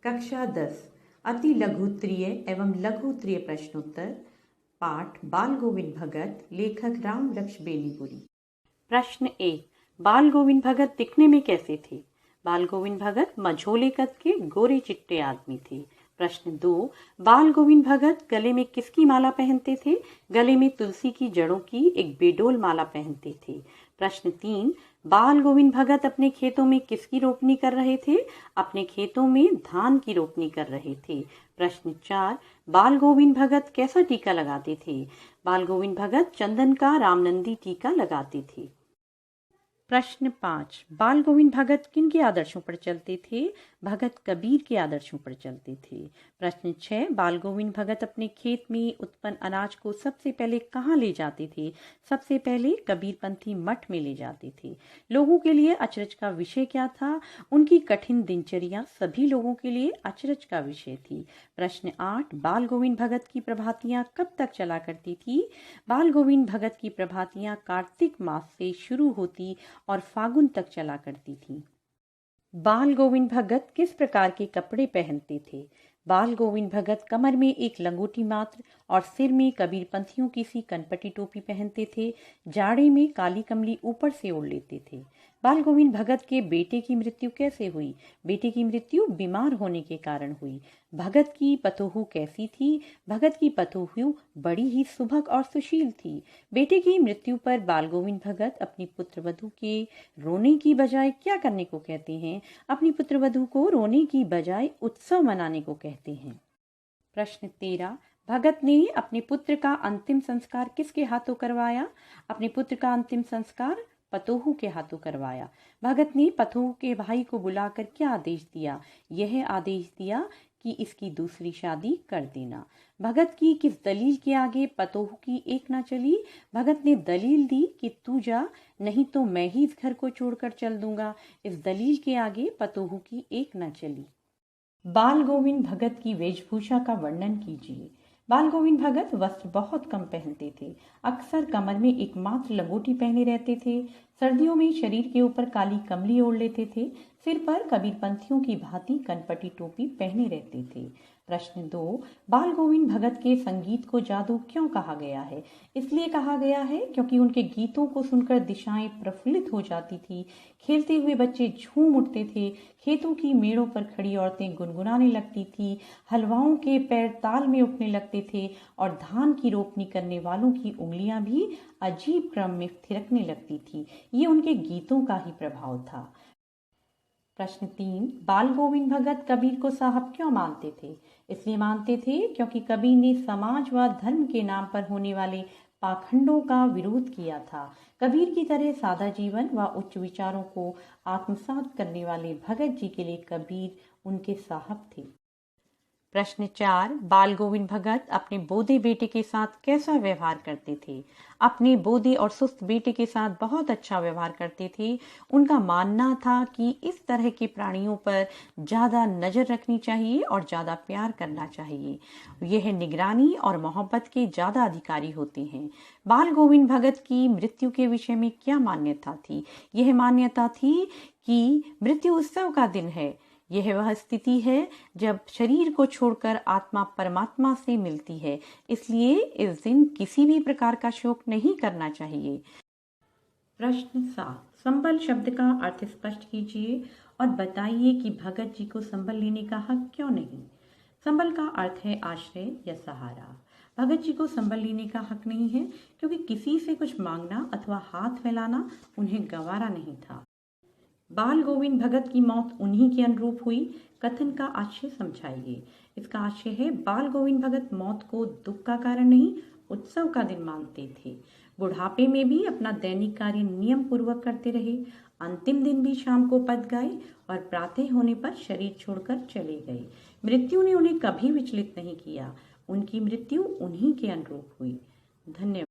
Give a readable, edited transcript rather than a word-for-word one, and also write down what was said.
कक्षा 10 अति लघुत्तरीय एवं लघुत्तरीय प्रश्नोत्तर पाठ बाल गोविंद भगत लेखक राम वृक्ष बेनीपुरी। प्रश्न 1। बाल गोविंद भगत दिखने में कैसे थे? बाल गोविंद भगत मझोले कद के गोरे चिट्टे आदमी थे। प्रश्न 2। बाल गोविंद भगत गले में किसकी माला पहनते थे? गले में तुलसी की जड़ों की एक बेडोल माला पहनते थे। प्रश्न 3। बाल गोविंद भगत अपने खेतों में किसकी रोपनी कर रहे थे? अपने खेतों में धान की रोपनी कर रहे थे। प्रश्न 4। बाल गोविंद भगत कैसा टीका लगाते थे? बाल गोविंद भगत चंदन का रामनंदी टीका लगाते थे। प्रश्न 5। बाल गोविंद भगत किन के आदर्शों पर चलते थे? भगत कबीर के आदर्शों पर चलते थे। प्रश्न 6। बाल गोविंद भगत अपने खेत में उत्पन्न अनाज को सबसे पहले कहाँ ले जाते थे? सबसे पहले कबीरपंथी मठ में ले जाते थे। लोगों के लिए अचरज का विषय क्या था? उनकी कठिन दिनचर्या सभी लोगों के लिए अचरज का विषय थी। प्रश्न 8। बाल गोविंद भगत की प्रभातियां कब तक चला करती थी? बाल गोविंद भगत की प्रभातियां कार्तिक मास से शुरू होती और फागुन तक चला करती थी। बाल गोविंद भगत किस प्रकार के कपड़े पहनते थे? बाल गोविंद भगत कमर में एक लंगोटी मात्र और सिर में कबीरपंथियों की सी कनपटी टोपी पहनते थे। जाड़े में काली कमली ऊपर से ओढ़ लेते थे। बाल गोविंद भगत के बेटे की मृत्यु कैसे हुई? बेटे की मृत्यु बीमार होने के कारण हुई। भगत की पतोहू कैसी थी? भगत की पतोहू बड़ी ही सुभग और सुशील थी। बेटे की मृत्यु पर बाल गोविंद भगत अपनी पुत्रवधू के रोने की बजाय क्या करने को कहते हैं? अपनी पुत्रवधू को रोने की बजाय उत्सव मनाने को कहते हैं। प्रश्न 13। भगत ने अपने पुत्र का अंतिम संस्कार किसके हाथों करवाया? अपने पुत्र का अंतिम संस्कार पतोहू के हाथों करवाया। भगत ने पतोहू के भाई को बुलाकर क्या आदेश दिया? यह आदेश दिया कि इसकी दूसरी शादी कर देना। भगत की किस दलील के आगे पतोहू की एक ना चली? भगत ने दलील दी कि तू जा, नहीं तो मैं ही इस घर को छोड़कर चल दूंगा। इस दलील के आगे पतोहू की एक ना चली। बाल गोविंद भगत की वेशभूषा का वर्णन कीजिए। बाल गोविंद भगत वस्त्र बहुत कम पहनते थे। अक्सर कमर में एकमात्र लंगोटी पहने रहते थे। सर्दियों में शरीर के ऊपर काली कमली ओढ़ लेते थे। सिर पर कबीरपंथियों की भांति कनपटी टोपी पहने रहते थे। प्रश्न 2। बाल गोविंद भगत के संगीत को जादू क्यों कहा गया है? इसलिए कहा गया है क्योंकि उनके गीतों को सुनकर दिशाएं प्रफुल्लित हो जाती थी। खेलते हुए बच्चे झूम उठते थे। खेतों की मेड़ों पर खड़ी औरतें गुनगुनाने लगती थी। हलवाओं के पैर ताल में उठने लगते थे और धान की रोपनी करने वालों की उंगलियां भी अजीब क्रम में थिरकने लगती थी। ये उनके गीतों का ही प्रभाव था। प्रश्न 3। बाल गोविंद भगत कबीर को साहब क्यों मानते थे? इसलिए मानते थे क्योंकि कबीर ने समाज व धर्म के नाम पर होने वाले पाखंडों का विरोध किया था। कबीर की तरह सादा जीवन व उच्च विचारों को आत्मसात करने वाले भगत जी के लिए कबीर उनके साहब थे। प्रश्न 4। बाल गोविंद भगत अपने बोधे बेटे के साथ कैसा व्यवहार करते थे? अपने बोधे और सुस्त बेटे के साथ बहुत अच्छा व्यवहार करते थे। उनका मानना था कि इस तरह के प्राणियों पर ज़्यादा नज़र रखनी चाहिए और ज़्यादा प्यार करना चाहिए। यह निगरानी और मोहब्बत के ज़्यादा अधिकारी होते हैं। बाल गोविंद भगत की मृत्यु के विषय में क्या मान्यता थी? यह मान्यता थी कि मृत्यु उत्सव का दिन है। यह वह स्थिति है जब शरीर को छोड़कर आत्मा परमात्मा से मिलती है। इसलिए इस दिन किसी भी प्रकार का शोक नहीं करना चाहिए। प्रश्न 7। संबल शब्द का अर्थ स्पष्ट कीजिए और बताइए कि भगत जी को संबल लेने का हक क्यों नहीं? संबल का अर्थ है आश्रय या सहारा। भगत जी को संबल लेने का हक नहीं है क्योंकि किसी से कुछ मांगना अथवा हाथ फैलाना उन्हें गवारा नहीं था। बाल गोविंद भगत की मौत उन्हीं के अनुरूप हुई। कथन का आशय समझाइए। इसका आशय है बाल गोविंद भगत मौत को दुख का कारण नहीं, उत्सव का दिन मानते थे। बुढ़ापे में भी अपना दैनिक कार्य नियम पूर्वक करते रहे। अंतिम दिन भी शाम को पद गाए और प्रातः होने पर शरीर छोड़कर चले गए। मृत्यु ने उन्हें कभी विचलित नहीं किया। उनकी मृत्यु उन्हीं के अनुरूप हुई। धन्यवाद।